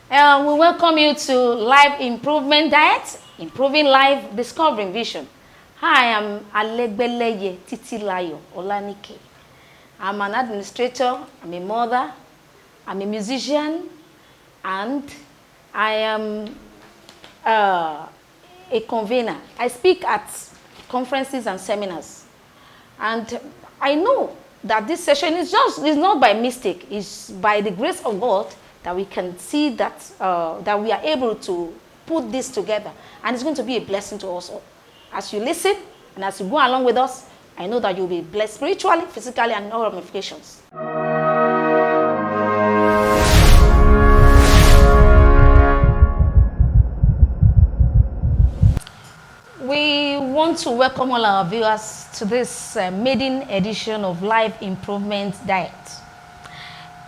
We welcome you to Life Improvement Diet, Improving Life, Discovering Vision. Hi, I'm Alegbeleye Titilayo Olanike. I'm an administrator, I'm a mother, I'm a musician, and I am a convener. I speak at conferences and seminars. And I know that this session is not by mistake. It's by the grace of God that we can see that, that we are able to put this together. And it's going to be a blessing to us all. As you listen and as you go along with us, I know that you'll be blessed spiritually, physically, and in all ramifications. We want to welcome all our viewers to this maiden edition of Life Improvement Diet.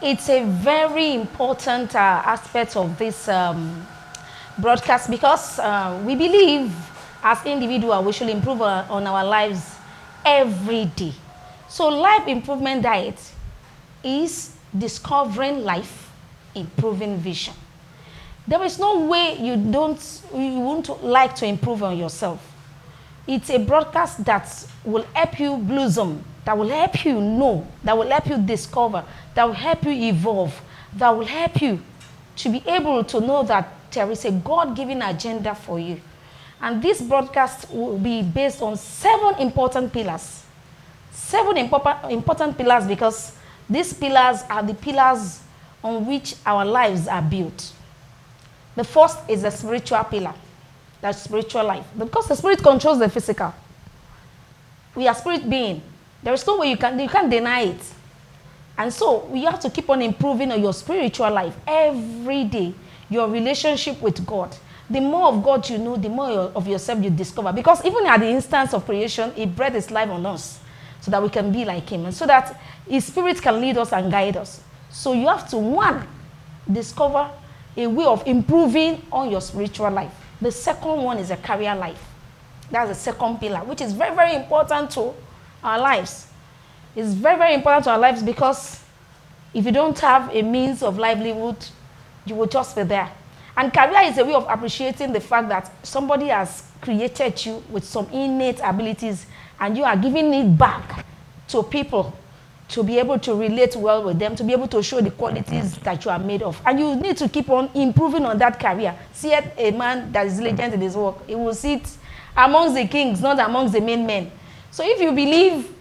It's a very important aspect of this broadcast because we believe as individuals we should improve on our lives every day. So Life Improvement Diet is discovering life, improving vision. There is no way you won't like to improve on yourself. It's a broadcast that will help you blossom, that will help you know, that will help you discover, that will help you evolve, that will help you to be able to know that there is a God-given agenda for you. And this broadcast will be based on 7 important pillars. 7 important pillars because these pillars are the pillars on which our lives are built. The first is the spiritual pillar, that's spiritual life. Because the spirit controls the physical. We are spirit being. There is no way you can't deny it. And so we have to keep on improving on your spiritual life every day, your relationship with God. The more of God you know, the more of yourself you discover. Because even at the instance of creation, He breathed His life on us so that we can be like Him and so that His Spirit can lead us and guide us. So you have to, 1, discover a way of improving on your spiritual life. The second one is a career life. That's the second pillar, which is very, very important to our lives. It's very, very important to our lives because if you don't have a means of livelihood, you will just be there. And career is a way of appreciating the fact that somebody has created you with some innate abilities and you are giving it back to people to be able to relate well with them, to be able to show the qualities that you are made of. And you need to keep on improving on that career. See a man that is diligent in his work, he will sit amongst the kings, not amongst the main men. So if you believe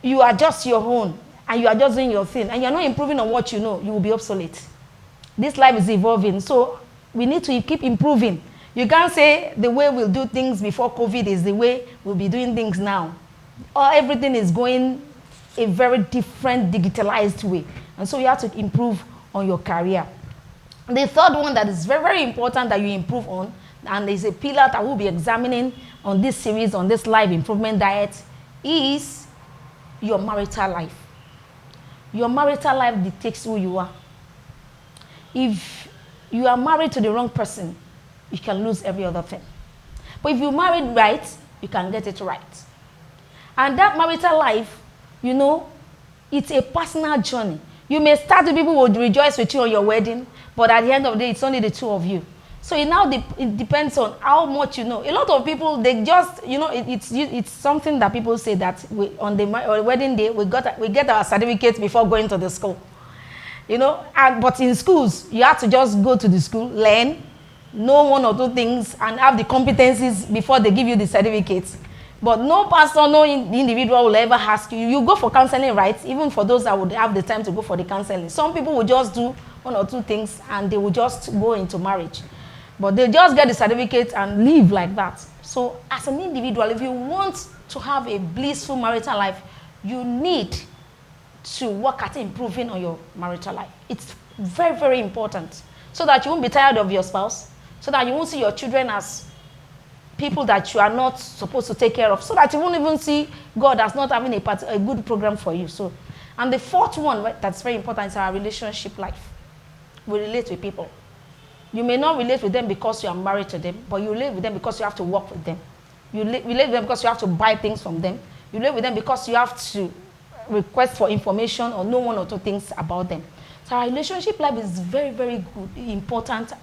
you are just your own and you are just doing your thing and you're not improving on what you know, you will be obsolete. This life is evolving, so we need to keep improving. You can't say the way we'll do things before COVID is the way we'll be doing things now. Or everything is going a very different digitalized way. And so you have to improve on your career. The third one that is very, very important that you improve on, and is a pillar that we'll be examining on this series, on this Life Improvement Diet, is your marital life. Your marital life dictates who you are. If you are married to the wrong person, you can lose every other thing. But if you married right, you can get it right. And that marital life, you know, it's a personal journey. You may start with people who would rejoice with you on your wedding, but at the end of the day, it's only the 2 of you. So it depends on how much you know. A lot of people, they just, you know, it's something that people say that on the wedding day, we get our certificates before going to the school. You know, but in schools, you have to just go to the school, learn, know 1 or 2 things, and have the competencies before they give you the certificates. But no pastor, no individual will ever ask you. You go for counseling, right? Even for those that would have the time to go for the counseling. Some people will just do 1 or 2 things and they will just go into marriage. But they just get the certificate and live like that. So as an individual, if you want to have a blissful marital life, you need to work at improving on your marital life. It's very, very important. So that you won't be tired of your spouse. So that you won't see your children as people that you are not supposed to take care of, so that you won't even see God as not having a good program for you. So, and the 4th one that's very important is our relationship life. We relate with people. You may not relate with them because you are married to them, but you relate with them because you have to work with them. You relate with them because you have to buy things from them. You relate with them because you have to request for information or know 1 or 2 things about them. So our relationship life is very, very good, important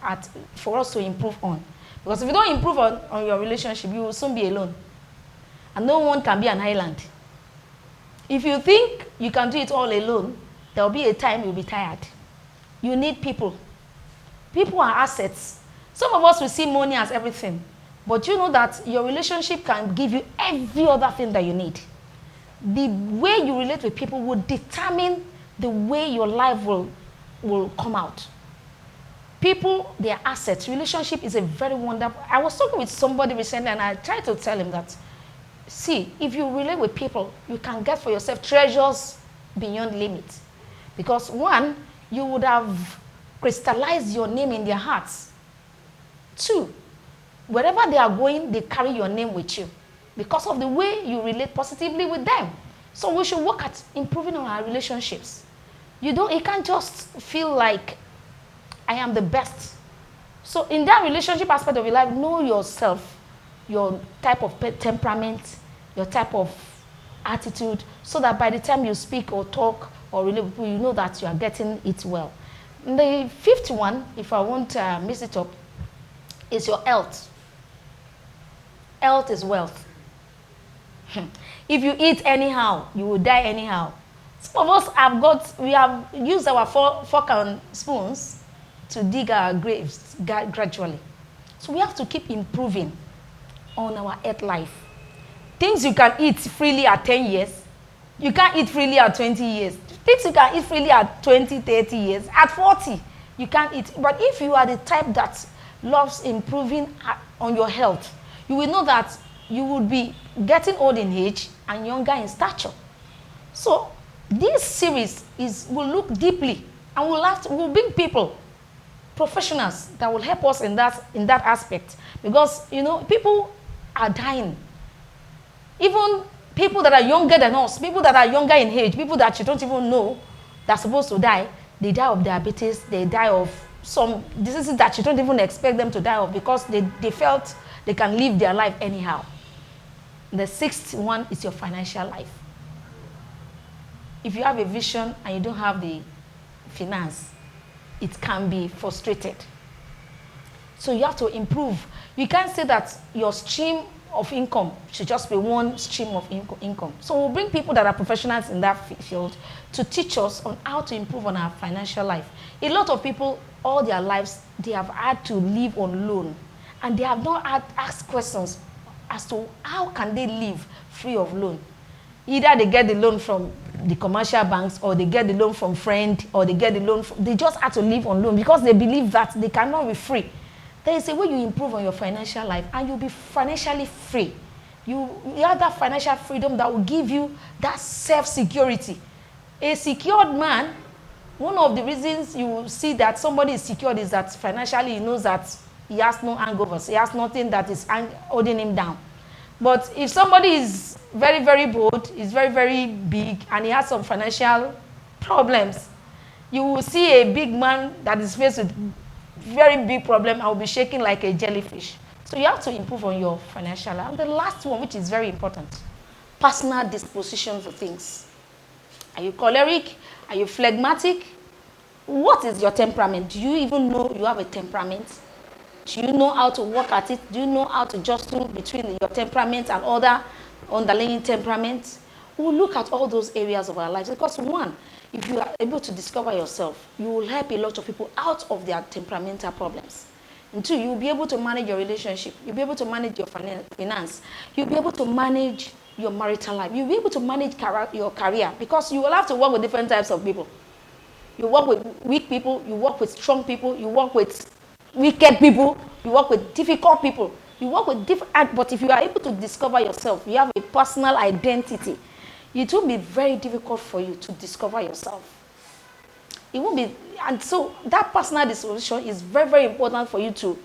for us to improve on. Because if you don't improve on your relationship, you will soon be alone. And no one can be an island. If you think you can do it all alone, there will be a time you'll be tired. You need people. People are assets. Some of us will see money as everything. But you know that your relationship can give you every other thing that you need. The way you relate with people will determine the way your life will come out. People, they are assets. Relationship is a very wonderful. I was talking with somebody recently and I tried to tell him that, see, if you relate with people, you can get for yourself treasures beyond limits. Because one, you would have crystallized your name in their hearts. Two, wherever they are going, they carry your name with you because of the way you relate positively with them. So we should work at improving on our relationships. You can't just feel like I am the best. So in that relationship aspect of your life, know yourself, your type of temperament, your type of attitude, so that by the time you speak or talk or relate with people, you know that you are getting it well. And the fifth one, if I won't mix it up, is your health. Health is wealth. If you eat anyhow, you will die anyhow. Some of us we have used our fork and spoons to dig our graves gradually. So we have to keep improving on our health life. Things you can eat freely at 10 years, you can't eat freely at 20 years. Things you can eat freely at 20, 30 years. At 40, you can't eat. But if you are the type that loves improving on your health, you will know that you would be getting old in age and younger in stature. So this series will look deeply and we'll bring people, professionals that will help us in that aspect. Because, people are dying. Even people that are younger than us, people that are younger in age, people that you don't even know that are supposed to die, they die of diabetes, they die of some diseases that you don't even expect them to die of because they felt they can live their life anyhow. The sixth one is your financial life. If you have a vision and you don't have the finance, it can be frustrated. So you have to improve. You can't say that your stream of income should just be one stream of income. So we'll bring people that are professionals in that field to teach us on how to improve on our financial life. A lot of people, all their lives, they have had to live on loan. And they have not asked questions as to how can they live free of loan. Either they get the loan from the commercial banks or they get the loan from friend or they get the loan they just have to live on loan because they believe that they cannot be free. There is a way you improve on your financial life and you'll be financially free. You have that financial freedom that will give you that self-security. A secured man, one of the reasons you will see that somebody is secured is that financially he knows that he has no hangovers. He has nothing that is holding him down. But if somebody is very, very bold, is very, very big, and he has some financial problems, you will see a big man that is faced with very big problem and will be shaking like a jellyfish. So you have to improve on your financial life. And the last one, which is very important, personal disposition for things. Are you choleric? Are you phlegmatic? What is your temperament? Do you even know you have a temperament? Do you know how to work at it? Do you know how to jostle between your temperament and other underlying temperaments? We'll look at all those areas of our lives because one, if you are able to discover yourself, you will help a lot of people out of their temperamental problems. And two, you'll be able to manage your relationship. You'll be able to manage your finance. You'll be able to manage your marital life. You'll be able to manage your career because you will have to work with different types of people. You work with weak people. You work with strong people. You work with wicked people. You work with difficult people. You work with different, but if you are able to discover yourself, you have a personal identity, it will be very difficult for you to discover yourself. It won't be, and so that personal disposition is very, very important for you to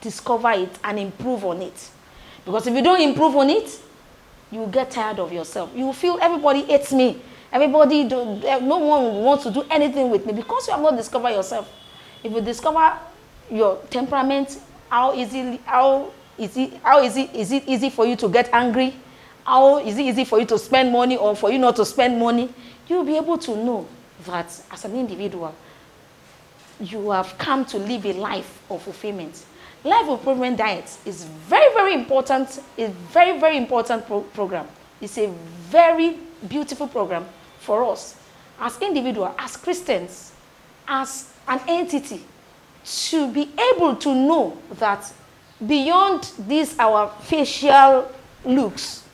discover it and improve on it. Because if you don't improve on it, you will get tired of yourself. You will feel everybody hates me. No one wants to do anything with me because you have not discovered yourself. If you discover your temperament, how is it easy for you to get angry? How is it easy for you to spend money or for you not to spend money? You'll be able to know that as an individual, you have come to live a life of fulfillment. Life improvement diet is very, very important. A very, very important program. It's a very beautiful program for us as individuals, as Christians, as an entity, to be able to know that beyond these our facial looks,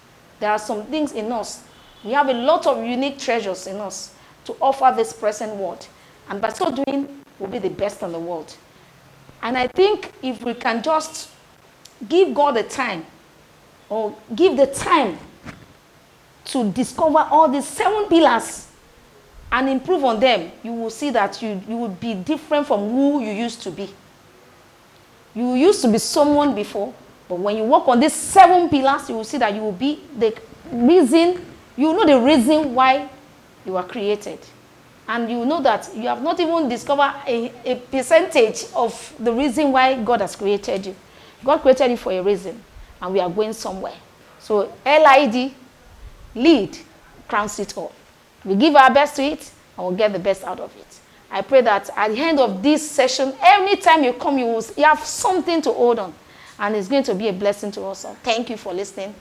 there are some things in us. We have a lot of unique treasures in us to offer this present world. And by so doing, we'll be the best in the world. And I think if we can just give God the time, or give the time to discover all these 7 pillars and improve on them, you will see that you will be different from who you used to be. You used to be someone before, but when you work on these 7 pillars, you will see that you will be the reason, you know the reason why you were created. And you know that you have not even discovered a percentage of the reason why God has created you. God created you for a reason, and we are going somewhere. So LID, lead, crowns it all. We give our best to it, and we'll get the best out of it. I pray that at the end of this session, anytime you come, you have something to hold on. And it's going to be a blessing to us all. Thank you for listening.